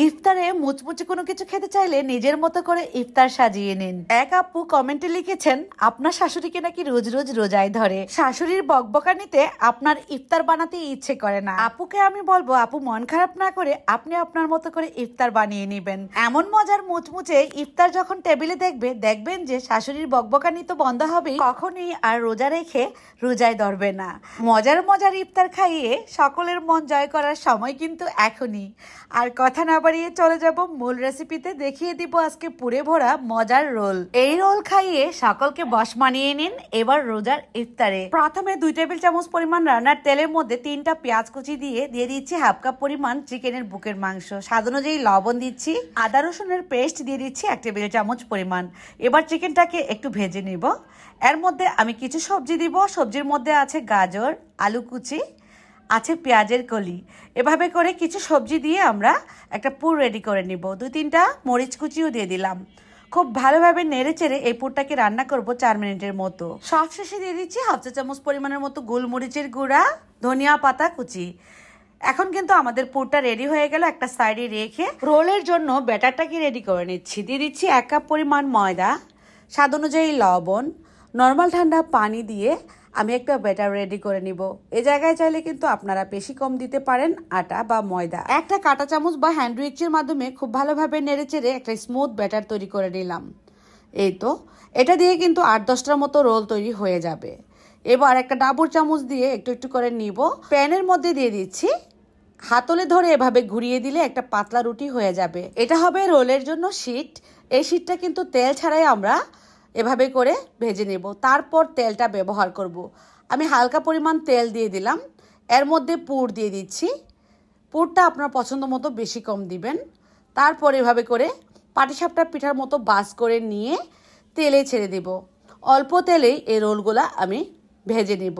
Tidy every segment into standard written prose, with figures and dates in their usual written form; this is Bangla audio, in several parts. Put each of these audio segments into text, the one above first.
ইফতারে মুচমুচে কোনো কিছু খেতে চাইলে নিজের মতো করে ইফতার সাজিয়ে নিন। এক আপু কমেন্টে লিখেছেন, আপনার শাশুড়িকে নাকি রোজ রোজ রোজায় ধরে, শাশুড়ির বকবকানিতে আপনার ইফতার বানাতে ইচ্ছে করে না। আপুকে আমি বলবো, আপু মন খারাপ না করে আপনি আপনার মতো করে ইফতার বানিয়ে নেবেন। এমন মজার মুচমুচে ইফতার যখন টেবিলে দেখবেন যে শাশুড়ির বকবকানি তো বন্ধ হবে, কখনই আর রোজা রেখে রোজায় ধরবে না। মজার মজার ইফতার খাইয়ে সকলের মন জয় করার সময় কিন্তু এখনই। আর কথা না বাড়িয়ে চলে যাব মূল রেসিপিতে। দেখিয়ে দিব আজকে পুরে ভরা মজার রোল। এই রোল খাইয়ে সকলকে বশ মানিয়ে নিন এবার রোজার ইফতারে। প্রথমে 2 টেবিল চামচ পরিমাণ রান্নার তেলের মধ্যে 3টা পেঁয়াজ কুচি দিয়ে দিচ্ছি হাফ কাপ পরিমাণ চিকেনের বুকের মাংস, স্বাদ অনুযায়ী লবণ দিচ্ছি, আদা রসুনের পেস্ট দিয়ে দিচ্ছি 1 টেবিল চামচ পরিমাণ। এবার চিকেনটাকে একটু ভেজে নিব। এর মধ্যে আমি কিছু সবজি দিব। সবজির মধ্যে আছে গাজর, আলু কুচি, আছে পেঁয়াজের কলি। এভাবে করে কিছু সবজি দিয়ে আমরা একটা পুর রেডি করে নিব। 2-3টা মরিচ কুচিও দিয়ে দিলাম। খুব ভালোভাবে নেড়ে চেড়ে এই পুরটাকে রান্না করব 4 মিনিটের মতো। সবশেষে দিয়ে দিচ্ছি হাফ চা চামচ পরিমাণের মতো গোলমরিচের গুঁড়া, ধনিয়া পাতা কুচি। এখন কিন্তু আমাদের পুরটা রেডি হয়ে গেল। একটা সাইডে রেখে রোলের জন্য ব্যাটারটাকে রেডি করে নিচ্ছি। দিয়ে দিচ্ছি 1 কাপ পরিমাণ ময়দা, স্বাদ অনুযায়ী লবণ, নর্মাল ঠান্ডা পানি দিয়ে আমি একটা ব্যাটার রেডি করে নিব। এই জায়গায় চাইলে কিন্তু আপনারা বেশি কম দিতে পারেন আটা বা ময়দা। একটা কাঁটা চামচ বা হ্যান্ড উইচের মাধ্যমে খুব ভালোভাবে নেড়ে চেড়ে একটা স্মুথ ব্যাটার তৈরি করে নিলাম। এই তো, এটা দিয়ে কিন্তু 8-10টার মতো রোল তৈরি হয়ে যাবে। এবার একটা ডাবুর চামচ দিয়ে একটু একটু করে নিব। প্যানের মধ্যে দিয়ে দিচ্ছি। হাতলে ধরে এভাবে ঘুরিয়ে দিলে একটা পাতলা রুটি হয়ে যাবে। এটা হবে রোলের জন্য শীট। এই শীটটা কিন্তু তেল ছাড়াই আমরা এভাবে করে ভেজে নেব। তারপর তেলটা ব্যবহার করব। আমি হালকা পরিমাণ তেল দিয়ে দিলাম। এর মধ্যে পুর দিয়ে দিচ্ছি। পুরটা আপনার পছন্দ মতো বেশি কম দিবেন। তারপর এভাবে করে পাটিসাপটা পিঠার মতো বাস করে নিয়ে তেলে ছেড়ে দেব। অল্প তেলেই এই রোলগুলা আমি ভেজে নেব।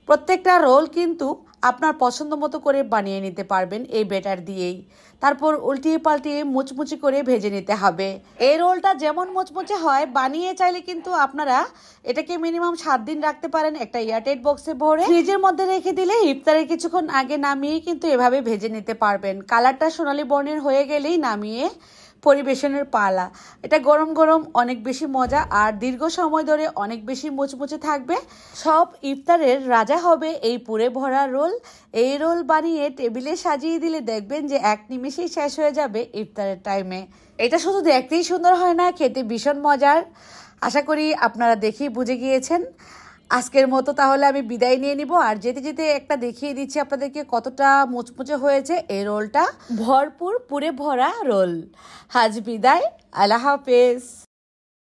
প্রত্যেকটা রোল কিন্তু আপনার পছন্দ মতো করে বানিয়ে নিতে পারবেন এই ব্যাটার দিয়েই। তারপর উল্টিয়ে পাল্টিয়ে মুচমুচি করে ভেজে নিতে হবে। এই রোলটা যেমন মুচমুচে হয়, বানিয়ে চাইলে কিন্তু আপনারা এটাকে মিনিমাম 7 দিন রাখতে পারেন একটা এয়ারটাইট বক্সে ভরে। ফ্রিজের মধ্যে রেখে দিলে ইফতারের কিছুক্ষণ আগে নামিয়ে কিন্তু এভাবে ভেজে নিতে পারবেন। কালারটা সোনালী বর্ণের হয়ে গেলেই নামিয়ে পরিবেশনের পালা। এটা গরম গরম অনেক বেশি মজা আর দীর্ঘ সময় ধরে অনেক বেশি মুচমুচে থাকবে। সব ইফতারের রাজা হবে এই পুরে ভরা রোল। এই রোল বানিয়ে টেবিলে সাজিয়ে দিলে দেখবেন যে এক নিমেষেই শেষ হয়ে যাবে ইফতারের টাইমে। এটা শুধু দেখতেই সুন্দর হয় না, খেতে ভীষণ মজার। আশা করি আপনারা দেখেই বুঝে গিয়েছেন। আজকের মতো তাহলে আমি বিদায় নিয়ে নিব। আর যেতে যেতে একটা দেখিয়ে দিচ্ছি আপনাদেরকে কতটা মুচমুচে হয়েছে এই রোলটা। ভরপুর পুরে ভরা রোল। আজ বিদায়, আল্লাহ হাফেজ।